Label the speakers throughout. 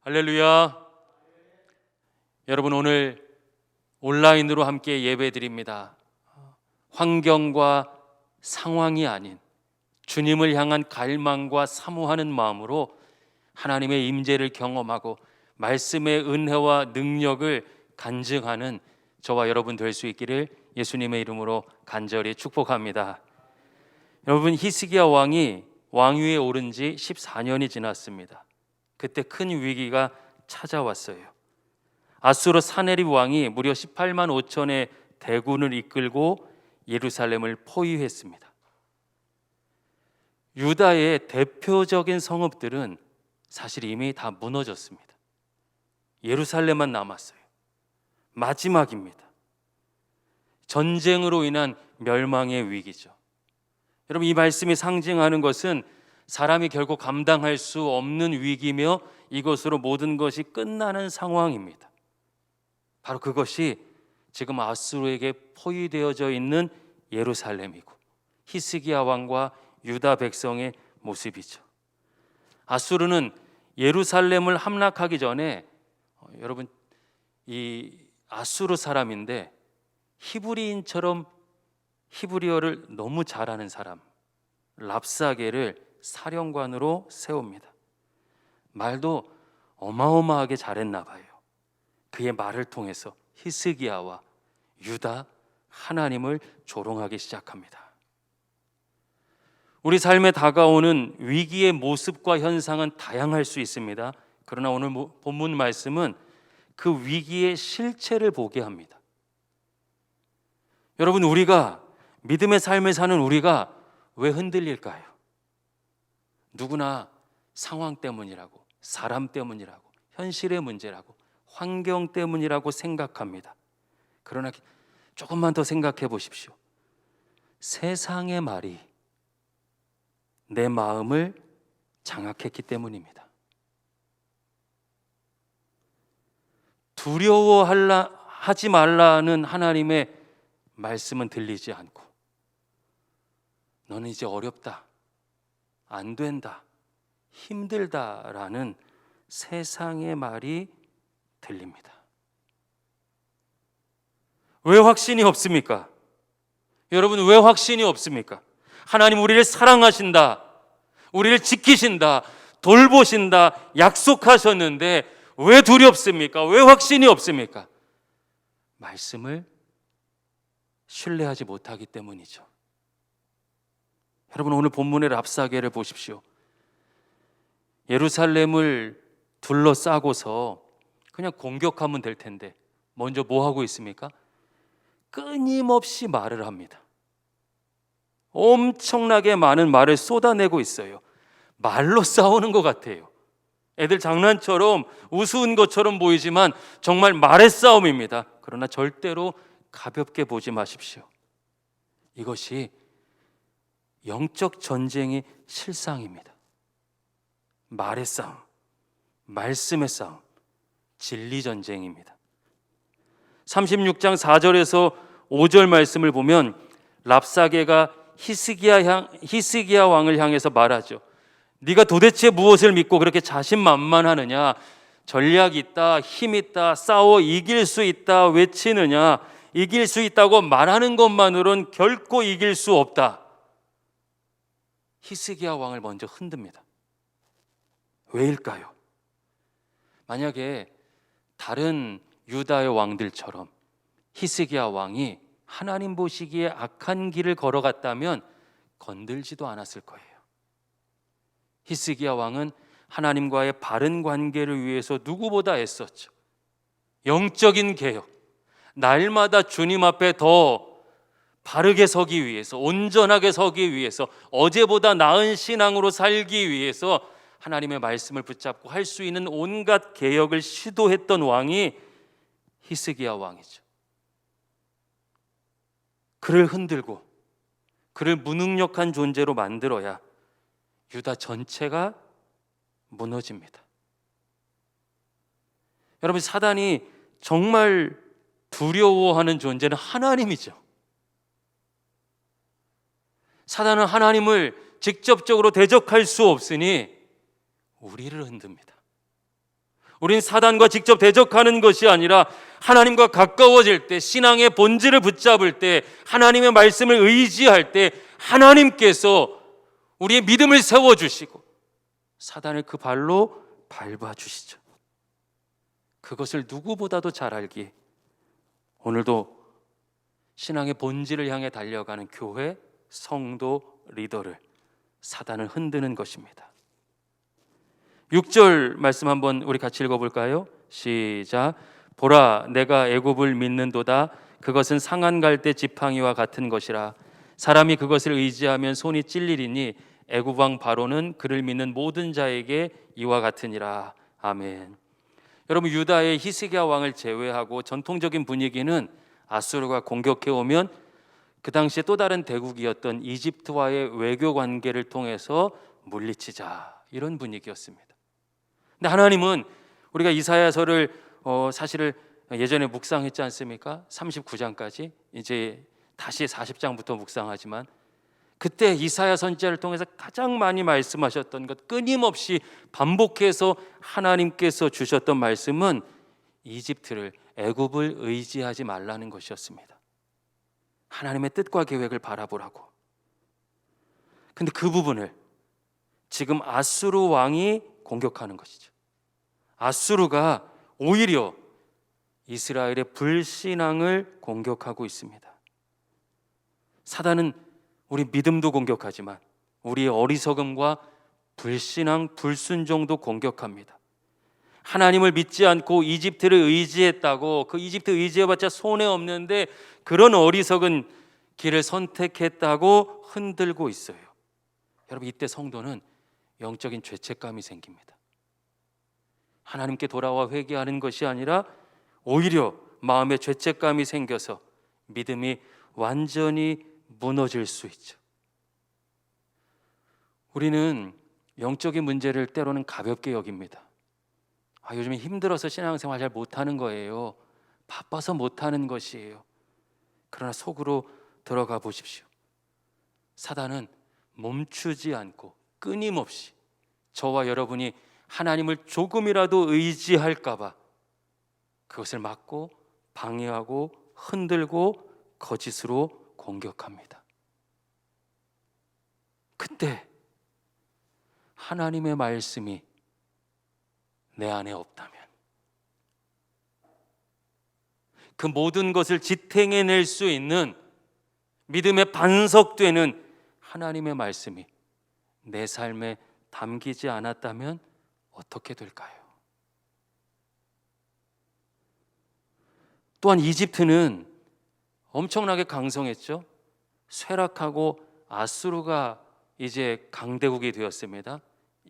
Speaker 1: 할렐루야. 여러분, 오늘 온라인으로 함께 예배드립니다. 환경과 상황이 아닌 주님을 향한 갈망과 사모하는 마음으로 하나님의 임재를 경험하고 말씀의 은혜와 능력을 간증하는 저와 여러분 될 수 있기를 예수님의 이름으로 간절히 축복합니다. 여러분, 히스기야 왕이 왕위에 오른 지 14년이 지났습니다. 그때 큰 위기가 찾아왔어요. 아수르 사네립 왕이 무려 18만 5천의 대군을 이끌고 예루살렘을 포위했습니다. 유다의 대표적인 성읍들은 사실 이미 다 무너졌습니다. 예루살렘만 남았어요. 마지막입니다. 전쟁으로 인한 멸망의 위기죠. 여러분, 이 말씀이 상징하는 것은 사람이 결국 감당할 수 없는 위기며 이것으로 모든 것이 끝나는 상황입니다. 바로 그것이 지금 아수르에게 포위되어져 있는 예루살렘이고 히스기야 왕과 유다 백성의 모습이죠. 아수르는 예루살렘을 함락하기 전에 여러분, 이 아수르 사람인데 히브리인처럼 히브리어를 너무 잘하는 사람 랍사게를 사령관으로 세웁니다. 말도 어마어마하게 잘했나 봐요. 그의 말을 통해서 히스기야와 유다 하나님을 조롱하기 시작합니다. 우리 삶에 다가오는 위기의 모습과 현상은 다양할 수 있습니다. 그러나 오늘 본문 말씀은 그 위기의 실체를 보게 합니다. 여러분, 우리가 믿음의 삶을 사는 우리가 왜 흔들릴까요? 누구나 상황 때문이라고, 사람 때문이라고, 현실의 문제라고, 환경 때문이라고 생각합니다. 그러나 조금만 더 생각해 보십시오. 세상의 말이 내 마음을 장악했기 때문입니다. 두려워하지 말라는 하나님의 말씀은 들리지 않고, 너는 이제 어렵다, 안 된다, 힘들다라는 세상의 말이 들립니다. 왜 확신이 없습니까? 여러분, 왜 확신이 없습니까? 하나님 우리를 사랑하신다, 우리를 지키신다, 돌보신다 약속하셨는데 왜 두렵습니까? 왜 확신이 없습니까? 말씀을 신뢰하지 못하기 때문이죠. 여러분, 오늘 본문의 랍사게를 보십시오. 예루살렘을 둘러싸고서 그냥 공격하면 될 텐데 먼저 뭐 하고 있습니까? 끊임없이 말을 합니다. 엄청나게 많은 말을 쏟아내고 있어요. 말로 싸우는 것 같아요. 애들 장난처럼 우스운 것처럼 보이지만 정말 말의 싸움입니다. 그러나 절대로 가볍게 보지 마십시오. 이것이 영적 전쟁의 실상입니다. 말의 싸움, 말씀의 싸움, 진리 전쟁입니다. 36장 4절에서 5절 말씀을 보면 랍사게가 히스기야 왕을 향해서 말하죠. 네가 도대체 무엇을 믿고 그렇게 자신만만하느냐? 전략이 있다, 힘 있다, 싸워 이길 수 있다 외치느냐? 이길 수 있다고 말하는 것만으로는 결코 이길 수 없다. 히스기야 왕을 먼저 흔듭니다. 왜일까요? 만약에 다른 유다의 왕들처럼 히스기야 왕이 하나님 보시기에 악한 길을 걸어갔다면 건들지도 않았을 거예요. 히스기야 왕은 하나님과의 바른 관계를 위해서 누구보다 애썼죠. 영적인 개혁, 날마다 주님 앞에 더 바르게 서기 위해서, 온전하게 서기 위해서, 어제보다 나은 신앙으로 살기 위해서 하나님의 말씀을 붙잡고 할 수 있는 온갖 개혁을 시도했던 왕이 히스기야 왕이죠. 그를 흔들고 그를 무능력한 존재로 만들어야 유다 전체가 무너집니다. 여러분, 사단이 정말 두려워하는 존재는 하나님이죠. 사단은 하나님을 직접적으로 대적할 수 없으니 우리를 흔듭니다. 우린 사단과 직접 대적하는 것이 아니라 하나님과 가까워질 때, 신앙의 본질을 붙잡을 때, 하나님의 말씀을 의지할 때 하나님께서 우리의 믿음을 세워주시고 사단을 그 발로 밟아주시죠. 그것을 누구보다도 잘 알기에 오늘도 신앙의 본질을 향해 달려가는 교회, 성도, 리더를 사단은 흔드는 것입니다. 6절 말씀 한번 우리 같이 읽어볼까요? 시작. 보라, 내가 애굽을 믿는도다. 그것은 상한 갈대 지팡이와 같은 것이라. 사람이 그것을 의지하면 손이 찔리리니 애굽 왕 바로는 그를 믿는 모든 자에게 이와 같으니라. 아멘. 여러분, 유다의 히스기야 왕을 제외하고 전통적인 분위기는 아수르가 공격해 오면 그 당시에 또 다른 대국이었던 이집트와의 외교 관계를 통해서 물리치자, 이런 분위기였습니다. 근데 하나님은 우리가 이사야서를 사실을 예전에 묵상했지 않습니까? 39장까지 이제 다시 40장부터 묵상하지만 그때 이사야 선지자를 통해서 가장 많이 말씀하셨던 것, 끊임없이 반복해서 하나님께서 주셨던 말씀은 이집트를, 애굽을 의지하지 말라는 것이었습니다. 하나님의 뜻과 계획을 바라보라고. 근데 그 부분을 지금 아수르 왕이 공격하는 것이죠. 아수르가 오히려 이스라엘의 불신앙을 공격하고 있습니다. 사단은 우리 믿음도 공격하지만 우리의 어리석음과 불신앙, 불순종도 공격합니다. 하나님을 믿지 않고 이집트를 의지했다고 그 이집트 의지해봤자 손해 없는데 그런 어리석은 길을 선택했다고 흔들고 있어요. 여러분, 이때 성도는 영적인 죄책감이 생깁니다. 하나님께 돌아와 회개하는 것이 아니라 오히려 마음에 죄책감이 생겨서 믿음이 완전히 무너질 수 있죠. 우리는 영적인 문제를 때로는 가볍게 여깁니다. 요즘에 힘들어서 신앙생활 잘 못하는 거예요. 바빠서 못하는 것이에요. 그러나 속으로 들어가 보십시오. 사단은 멈추지 않고 끊임없이 저와 여러분이 하나님을 조금이라도 의지할까 봐 그것을 막고 방해하고 흔들고 거짓으로 공격합니다. 그때 하나님의 말씀이 내 안에 없다면 그 모든 것을 지탱해낼 수 있는 믿음의 반석되는 하나님의 말씀이 내 삶에 담기지 않았다면 어떻게 될까요? 또한 이집트는 엄청나게 강성했죠. 쇠락하고 아수르가 이제 강대국이 되었습니다.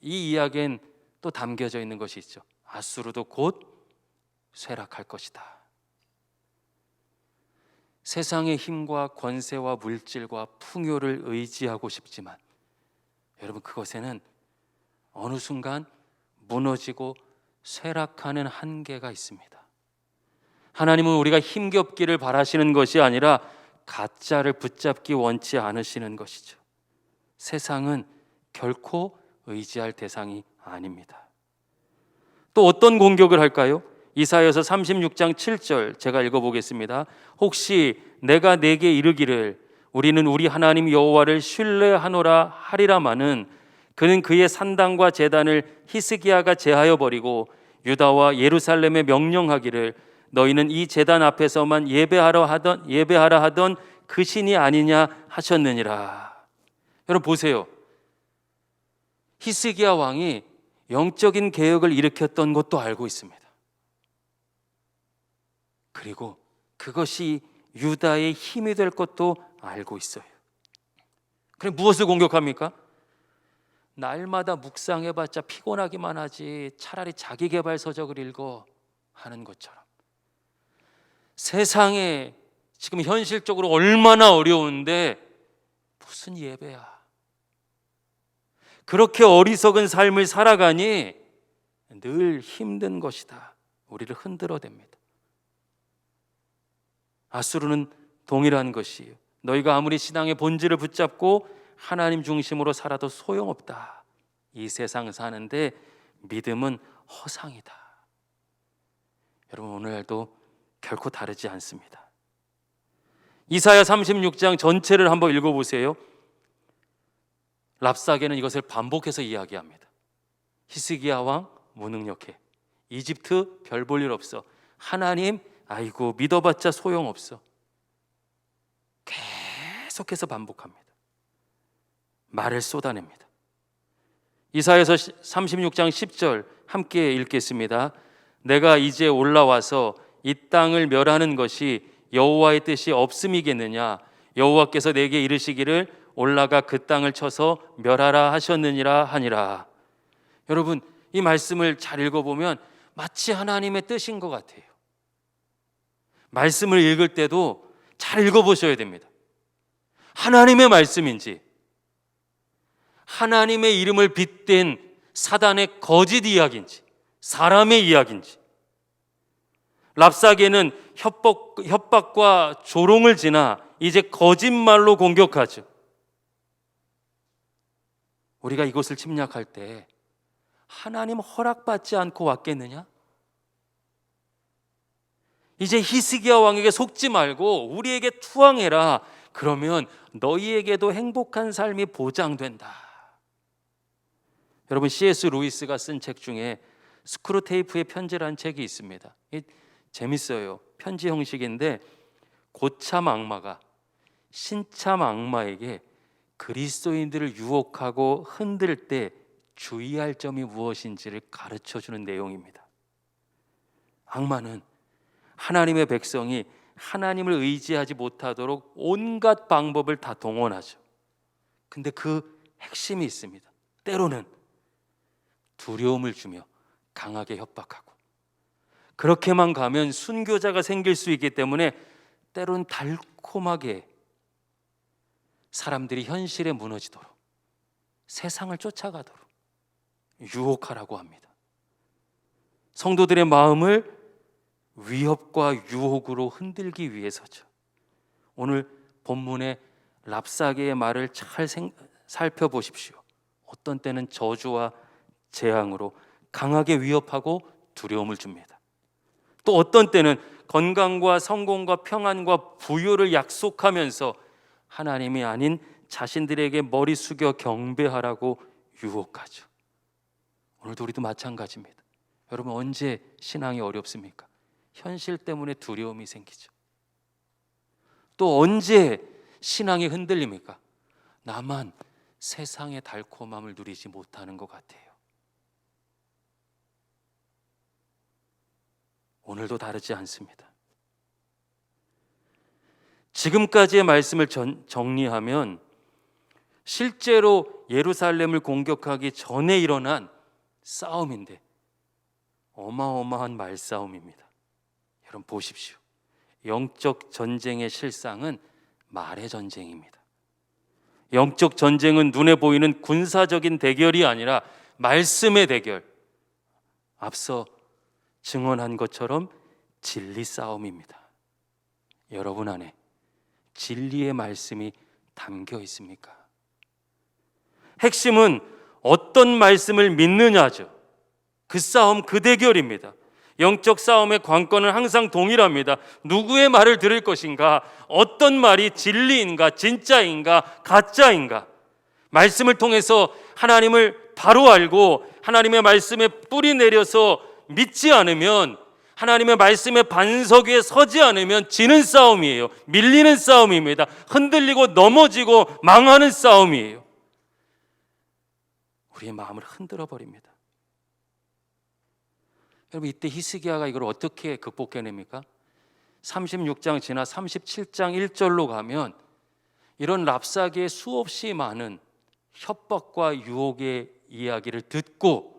Speaker 1: 이 이야기엔 또 담겨져 있는 것이 있죠. 아수르도 곧 쇠락할 것이다. 세상의 힘과 권세와 물질과 풍요를 의지하고 싶지만 여러분, 그것에는 어느 순간 무너지고 쇠락하는 한계가 있습니다. 하나님은 우리가 힘겹기를 바라시는 것이 아니라 가짜를 붙잡기 원치 않으시는 것이죠. 세상은 결코 의지할 대상이 아닙니다. 또 어떤 공격을 할까요? 이사야서 36장 7절 제가 읽어보겠습니다. 혹시 내가 내게 이르기를 우리는 우리 하나님 여호와를 신뢰하노라 하리라마는 그는 그의 산당과 제단을 히스기야가 제하여 버리고 유다와 예루살렘에 명령하기를 너희는 이 제단 앞에서만 예배하라 하던 그 신이 아니냐 하셨느니라. 여러분 보세요. 히스기야 왕이 영적인 개혁을 일으켰던 것도 알고 있습니다. 그리고 그것이 유다의 힘이 될 것도 알고 있어요. 그럼 무엇을 공격합니까? 날마다 묵상해봤자 피곤하기만 하지 차라리 자기계발서적을 읽어 하는 것처럼 세상에 지금 현실적으로 얼마나 어려운데 무슨 예배야. 그렇게 어리석은 삶을 살아가니 늘 힘든 것이다. 우리를 흔들어댑니다. 아수르는 동일한 것이에요. 너희가 아무리 신앙의 본질을 붙잡고 하나님 중심으로 살아도 소용없다. 이 세상 사는데 믿음은 허상이다. 여러분, 오늘도 결코 다르지 않습니다. 이사야 36장 전체를 한번 읽어보세요. 랍사게는 이것을 반복해서 이야기합니다. 히스기야 왕 무능력해, 이집트 별 볼 일 없어, 하나님 아이고 믿어봤자 소용없어. 계속해서 반복합니다. 말을 쏟아냅니다. 이사야서 36장 10절 함께 읽겠습니다. 내가 이제 올라와서 이 땅을 멸하는 것이 여호와의 뜻이 없음이겠느냐? 여호와께서 내게 이르시기를 올라가 그 땅을 쳐서 멸하라 하셨느니라 하니라. 여러분, 이 말씀을 잘 읽어보면 마치 하나님의 뜻인 것 같아요. 말씀을 읽을 때도 잘 읽어보셔야 됩니다. 하나님의 말씀인지 하나님의 이름을 빗댄 사단의 거짓 이야기인지 사람의 이야기인지. 랍사게는 협박과 조롱을 지나 이제 거짓말로 공격하죠. 우리가 이곳을 침략할 때 하나님 허락받지 않고 왔겠느냐? 이제 히스기야 왕에게 속지 말고 우리에게 투항해라. 그러면 너희에게도 행복한 삶이 보장된다. 여러분, C.S. 루이스가 쓴 책 중에 스크루테이프의 편지라는 책이 있습니다. 재밌어요. 편지 형식인데 고참 악마가 신참 악마에게 그리스도인들을 유혹하고 흔들 때 주의할 점이 무엇인지를 가르쳐주는 내용입니다. 악마는 하나님의 백성이 하나님을 의지하지 못하도록 온갖 방법을 다 동원하죠. 근데 그 핵심이 있습니다. 때로는 두려움을 주며 강하게 협박하고, 그렇게만 가면 순교자가 생길 수 있기 때문에 때론 달콤하게 사람들이 현실에 무너지도록, 세상을 쫓아가도록 유혹하라고 합니다. 성도들의 마음을 위협과 유혹으로 흔들기 위해서죠. 오늘 본문의 랍사게의 말을 잘 살펴보십시오. 어떤 때는 저주와 재앙으로 강하게 위협하고 두려움을 줍니다. 또 어떤 때는 건강과 성공과 평안과 부유를 약속하면서 하나님이 아닌 자신들에게 머리 숙여 경배하라고 유혹하죠. 오늘도 우리도 마찬가지입니다. 여러분, 언제 신앙이 어렵습니까? 현실 때문에 두려움이 생기죠. 또 언제 신앙이 흔들립니까? 나만 세상의 달콤함을 누리지 못하는 것 같아요. 오늘도 다르지 않습니다. 지금까지의 말씀을 정리하면 실제로 예루살렘을 공격하기 전에 일어난 싸움인데 어마어마한 말싸움입니다. 여러분 보십시오. 영적 전쟁의 실상은 말의 전쟁입니다. 영적 전쟁은 눈에 보이는 군사적인 대결이 아니라 말씀의 대결, 앞서 증언한 것처럼 진리 싸움입니다. 여러분 안에 진리의 말씀이 담겨 있습니까? 핵심은 어떤 말씀을 믿느냐죠. 그 싸움, 그 대결입니다. 영적 싸움의 관건은 항상 동일합니다. 누구의 말을 들을 것인가? 어떤 말이 진리인가? 진짜인가? 가짜인가? 말씀을 통해서 하나님을 바로 알고 하나님의 말씀에 뿌리 내려서 믿지 않으면, 하나님의 말씀의 반석 위에 서지 않으면 지는 싸움이에요. 밀리는 싸움입니다. 흔들리고 넘어지고 망하는 싸움이에요. 우리의 마음을 흔들어 버립니다. 여러분, 이때 히스기야가 이걸 어떻게 극복해냅니까? 36장 지나 37장 1절로 가면 이런 랍사게의 수없이 많은 협박과 유혹의 이야기를 듣고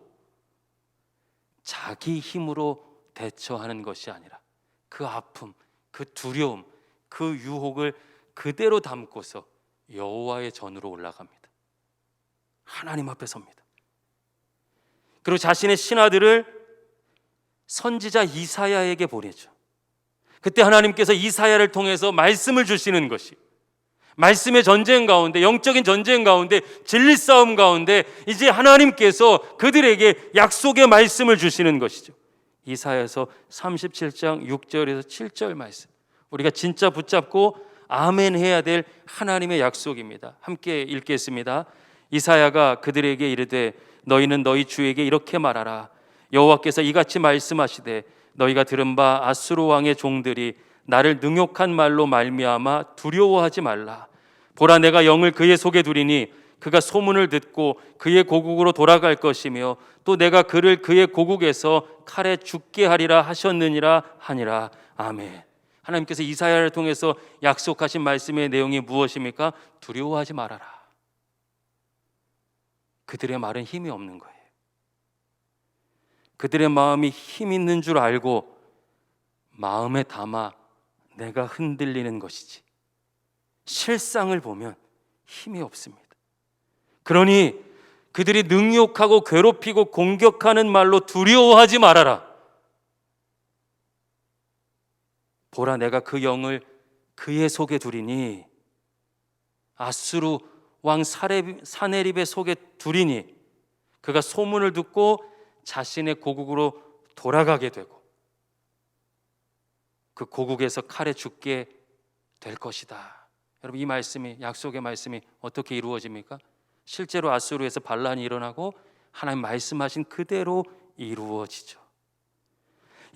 Speaker 1: 자기 힘으로 대처하는 것이 아니라 그 아픔, 그 두려움, 그 유혹을 그대로 담고서 여호와의 전으로 올라갑니다. 하나님 앞에 섭니다. 그리고 자신의 신하들을 선지자 이사야에게 보내죠. 그때 하나님께서 이사야를 통해서 말씀을 주시는 것이, 말씀의 전쟁 가운데, 영적인 전쟁 가운데, 진리 싸움 가운데 이제 하나님께서 그들에게 약속의 말씀을 주시는 것이죠. 이사야서 37장 6절에서 7절 말씀, 우리가 진짜 붙잡고 아멘 해야 될 하나님의 약속입니다. 함께 읽겠습니다. 이사야가 그들에게 이르되 너희는 너희 주에게 이렇게 말하라. 여호와께서 이같이 말씀하시되 너희가 들은 바 아수르 왕의 종들이 나를 능욕한 말로 말미암아 두려워하지 말라. 보라, 내가 영을 그의 속에 두리니 그가 소문을 듣고 그의 고국으로 돌아갈 것이며 또 내가 그를 그의 고국에서 칼에 죽게 하리라 하셨느니라 하니라. 아멘. 하나님께서 이사야를 통해서 약속하신 말씀의 내용이 무엇입니까? 두려워하지 말아라. 그들의 말은 힘이 없는 거예요. 그들의 마음이 힘 있는 줄 알고 마음에 담아 내가 흔들리는 것이지, 실상을 보면 힘이 없습니다. 그러니 그들이 능욕하고 괴롭히고 공격하는 말로 두려워하지 말아라. 보라, 내가 그 영을 그의 속에 두리니, 아수르 왕 사네립의 속에 두리니 그가 소문을 듣고 자신의 고국으로 돌아가게 되고 그 고국에서 칼에 죽게 될 것이다. 여러분, 이 말씀이, 약속의 말씀이 어떻게 이루어집니까? 실제로 아수르에서 반란이 일어나고 하나님 말씀하신 그대로 이루어지죠.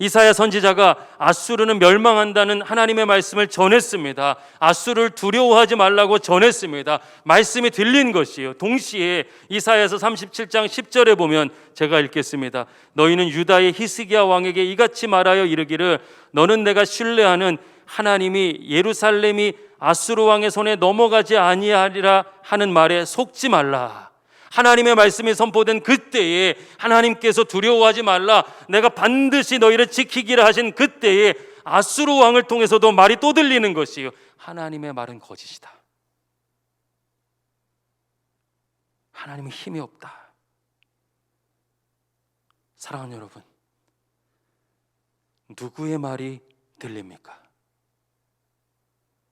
Speaker 1: 이사야 선지자가 아수르는 멸망한다는 하나님의 말씀을 전했습니다. 아수르를 두려워하지 말라고 전했습니다. 말씀이 들린 것이에요. 동시에 이사야서 37장 10절에 보면, 제가 읽겠습니다. 너희는 유다의 히스기야 왕에게 이같이 말하여 이르기를 너는 내가 신뢰하는 하나님이 예루살렘이 아수르 왕의 손에 넘어가지 아니하리라 하는 말에 속지 말라. 하나님의 말씀이 선포된 그때에 하나님께서 두려워하지 말라, 내가 반드시 너희를 지키기를 하신 그때에 아수르 왕을 통해서도 말이 또 들리는 것이요, 하나님의 말은 거짓이다. 하나님은 힘이 없다. 사랑하는 여러분, 누구의 말이 들립니까?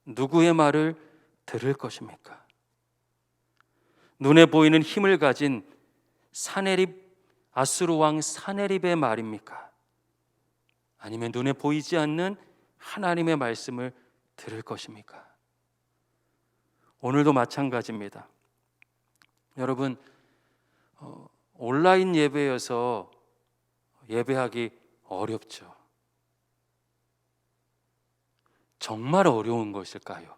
Speaker 1: 누구의 말을 들을 것입니까? 눈에 보이는 힘을 가진 아수르 왕 사네립의 말입니까? 아니면 눈에 보이지 않는 하나님의 말씀을 들을 것입니까? 오늘도 마찬가지입니다. 여러분, 온라인 예배여서 예배하기 어렵죠. 정말 어려운 것일까요?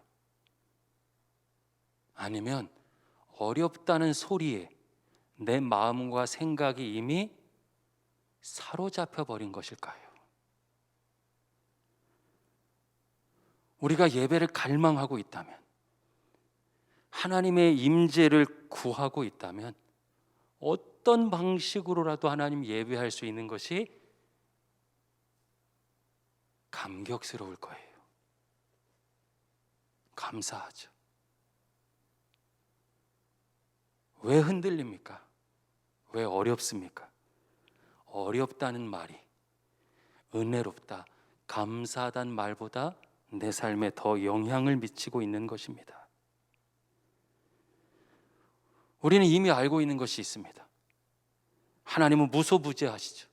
Speaker 1: 아니면 어렵다는 소리에 내 마음과 생각이 이미 사로잡혀 버린 것일까요? 우리가 예배를 갈망하고 있다면, 하나님의 임재를 구하고 있다면 어떤 방식으로라도 하나님 예배할 수 있는 것이 감격스러울 거예요. 감사하죠. 왜 흔들립니까? 왜 어렵습니까? 어렵다는 말이 은혜롭다, 감사하다는 말보다 내 삶에 더 영향을 미치고 있는 것입니다. 우리는 이미 알고 있는 것이 있습니다. 하나님은 무소부재하시죠.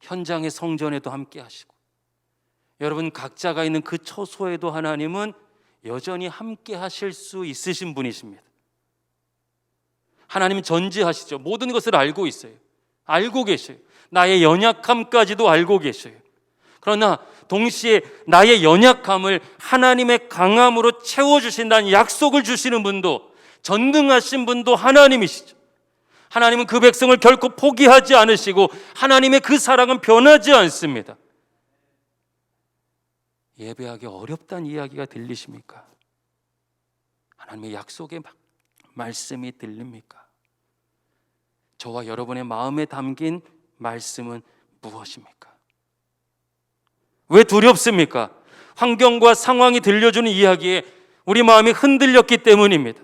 Speaker 1: 현장의 성전에도 함께 하시고, 여러분 각자가 있는 그 처소에도 하나님은 여전히 함께 하실 수 있으신 분이십니다. 하나님은 전지하시죠. 모든 것을 알고 있어요. 알고 계셔요. 나의 연약함까지도 알고 계셔요. 그러나 동시에 나의 연약함을 하나님의 강함으로 채워주신다는 약속을 주시는 분도, 전능하신 분도 하나님이시죠. 하나님은 그 백성을 결코 포기하지 않으시고 하나님의 그 사랑은 변하지 않습니다. 예배하기 어렵다는 이야기가 들리십니까? 하나님의 약속의 말씀이 들립니까? 저와 여러분의 마음에 담긴 말씀은 무엇입니까? 왜 두렵습니까? 환경과 상황이 들려주는 이야기에 우리 마음이 흔들렸기 때문입니다.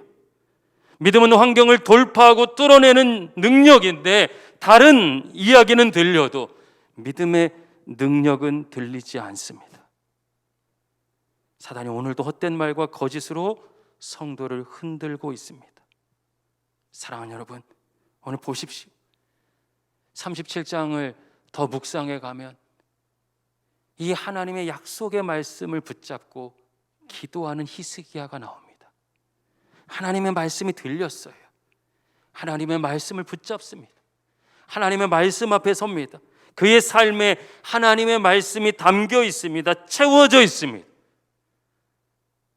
Speaker 1: 믿음은 환경을 돌파하고 뚫어내는 능력인데, 다른 이야기는 들려도 믿음의 능력은 들리지 않습니다. 사단이 오늘도 헛된 말과 거짓으로 성도를 흔들고 있습니다. 사랑하는 여러분, 오늘 보십시오. 37장을 더 묵상해 가면 이 하나님의 약속의 말씀을 붙잡고 기도하는 히스기야가 나옵니다. 하나님의 말씀이 들렸어요. 하나님의 말씀을 붙잡습니다. 하나님의 말씀 앞에 섭니다. 그의 삶에 하나님의 말씀이 담겨 있습니다. 채워져 있습니다.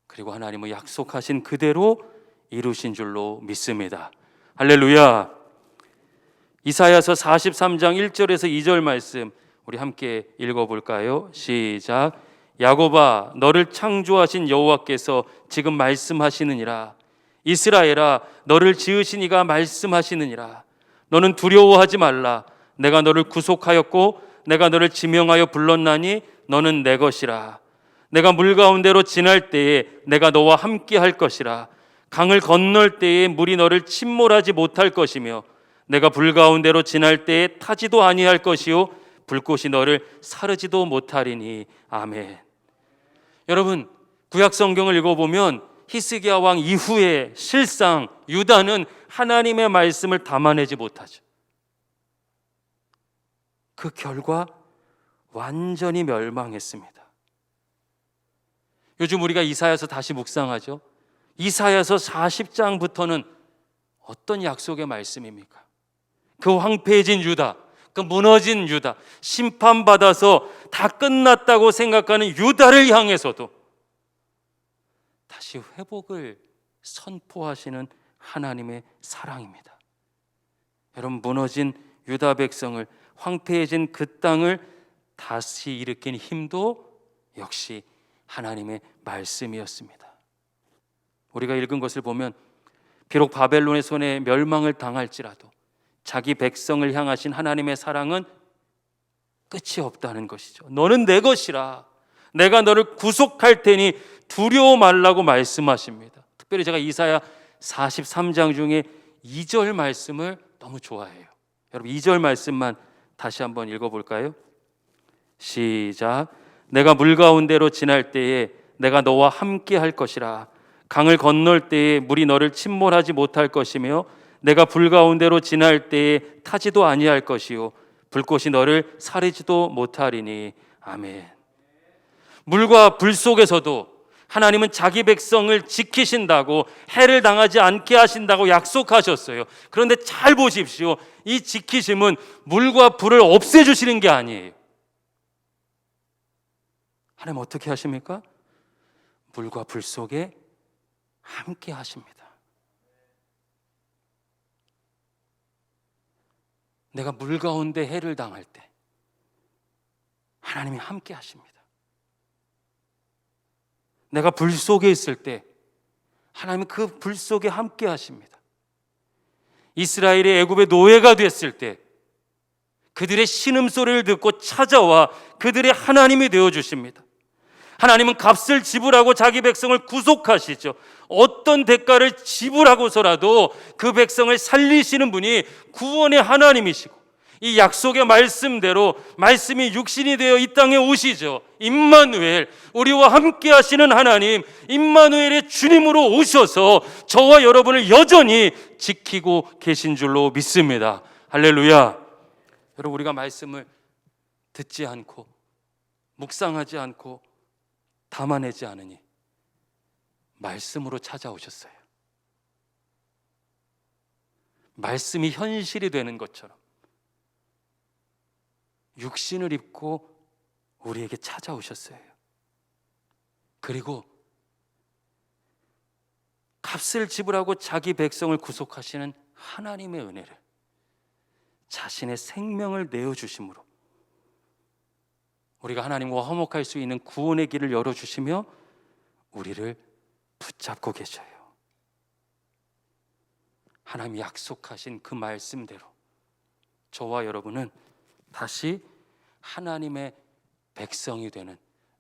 Speaker 1: 그리고 하나님은 약속하신 그대로 이루신 줄로 믿습니다. 할렐루야. 이사야서 43장 1절에서 2절 말씀 우리 함께 읽어볼까요? 시작. 야곱아, 너를 창조하신 여호와께서 지금 말씀하시느니라. 이스라엘아, 너를 지으신 이가 말씀하시느니라. 너는 두려워하지 말라. 내가 너를 구속하였고 내가 너를 지명하여 불렀나니 너는 내 것이라. 내가 물 가운데로 지날 때에 내가 너와 함께 할 것이라. 강을 건널 때에 물이 너를 침몰하지 못할 것이며 내가 불 가운데로 지날 때에 타지도 아니할 것이요 불꽃이 너를 사르지도 못하리니. 아멘. 여러분, 구약 성경을 읽어보면 히스기야 왕 이후에 실상 유다는 하나님의 말씀을 담아내지 못하죠. 그 결과 완전히 멸망했습니다. 요즘 우리가 이사야서 다시 묵상하죠. 이사야서 40장부터는 어떤 약속의 말씀입니까? 그 황폐해진 유다, 그 무너진 유다, 심판받아서 다 끝났다고 생각하는 유다를 향해서도 다시 회복을 선포하시는 하나님의 사랑입니다. 여러분, 무너진 유다 백성을, 황폐해진 그 땅을 다시 일으킨 힘도 역시 하나님의 말씀이었습니다. 우리가 읽은 것을 보면 비록 바벨론의 손에 멸망을 당할지라도 자기 백성을 향하신 하나님의 사랑은 끝이 없다는 것이죠. 너는 내 것이라. 내가 너를 구속할 테니 두려워 말라고 말씀하십니다. 특별히 제가 이사야 43장 중에 2절 말씀을 너무 좋아해요. 여러분, 2절 말씀만 다시 한번 읽어볼까요? 시작. 내가 물 가운데로 지날 때에 내가 너와 함께 할 것이라. 강을 건널 때에 물이 너를 침몰하지 못할 것이며 내가 불 가운데로 지날 때에 타지도 아니할 것이요 불꽃이 너를 사르지도 못하리니. 아멘. 물과 불 속에서도 하나님은 자기 백성을 지키신다고, 해를 당하지 않게 하신다고 약속하셨어요. 그런데 잘 보십시오. 이 지키심은 물과 불을 없애주시는 게 아니에요. 하나님 어떻게 하십니까? 물과 불 속에 함께 하십니다. 내가 물 가운데 해를 당할 때 하나님이 함께 하십니다. 내가 불 속에 있을 때 하나님은 그 불 속에 함께 하십니다. 이스라엘이 애굽의 노예가 됐을 때 그들의 신음소리를 듣고 찾아와 그들의 하나님이 되어주십니다. 하나님은 값을 지불하고 자기 백성을 구속하시죠. 어떤 대가를 지불하고서라도 그 백성을 살리시는 분이 구원의 하나님이시고, 이 약속의 말씀대로 말씀이 육신이 되어 이 땅에 오시죠. 임마누엘, 우리와 함께 하시는 하나님, 임마누엘의 주님으로 오셔서 저와 여러분을 여전히 지키고 계신 줄로 믿습니다. 할렐루야. 여러분, 우리가 말씀을 듣지 않고 묵상하지 않고 담아내지 않으니 말씀으로 찾아오셨어요. 말씀이 현실이 되는 것처럼 육신을 입고 우리에게 찾아오셨어요. 그리고 값을 지불하고 자기 백성을 구속하시는 하나님의 은혜를, 자신의 생명을 내어주심으로 우리가 하나님과 화목할 수 있는 구원의 길을 열어주시며 우리를 붙잡고 계셔요. 하나님이 약속하신 그 말씀대로 저와 여러분은 다시 하나님의 백성이 되는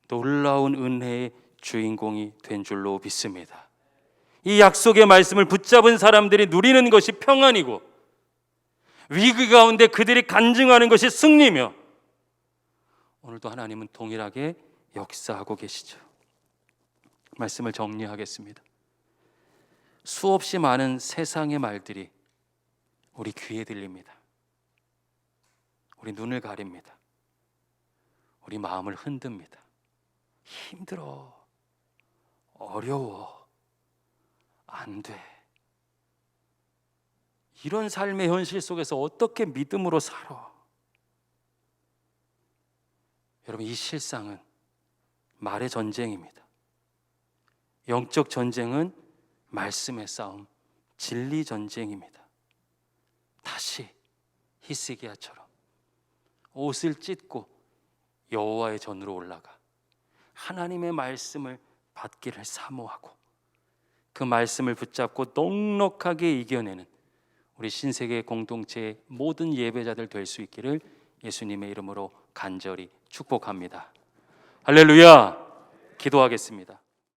Speaker 1: 놀라운 은혜의 주인공이 된 줄로 믿습니다. 이 약속의 말씀을 붙잡은 사람들이 누리는 것이 평안이고, 위기 가운데 그들이 간증하는 것이 승리며, 오늘도 하나님은 동일하게 역사하고 계시죠. 말씀을 정리하겠습니다. 수없이 많은 세상의 말들이 우리 귀에 들립니다. 우리 눈을 가립니다. 우리 마음을 흔듭니다. 힘들어, 어려워, 안 돼. 이런 삶의 현실 속에서 어떻게 믿음으로 살아? 여러분, 이 실상은 말의 전쟁입니다. 영적 전쟁은 말씀의 싸움, 진리 전쟁입니다. 다시 히스기야처럼 옷을 찢고 여호와의 전으로 올라가 하나님의 말씀을 받기를 사모하고 그 말씀을 붙잡고 넉넉하게 이겨내는 우리 신세계 공동체의 모든 예배자들 될 수 있기를 예수님의 이름으로 간절히 축복합니다. 할렐루야. 기도하겠습니다.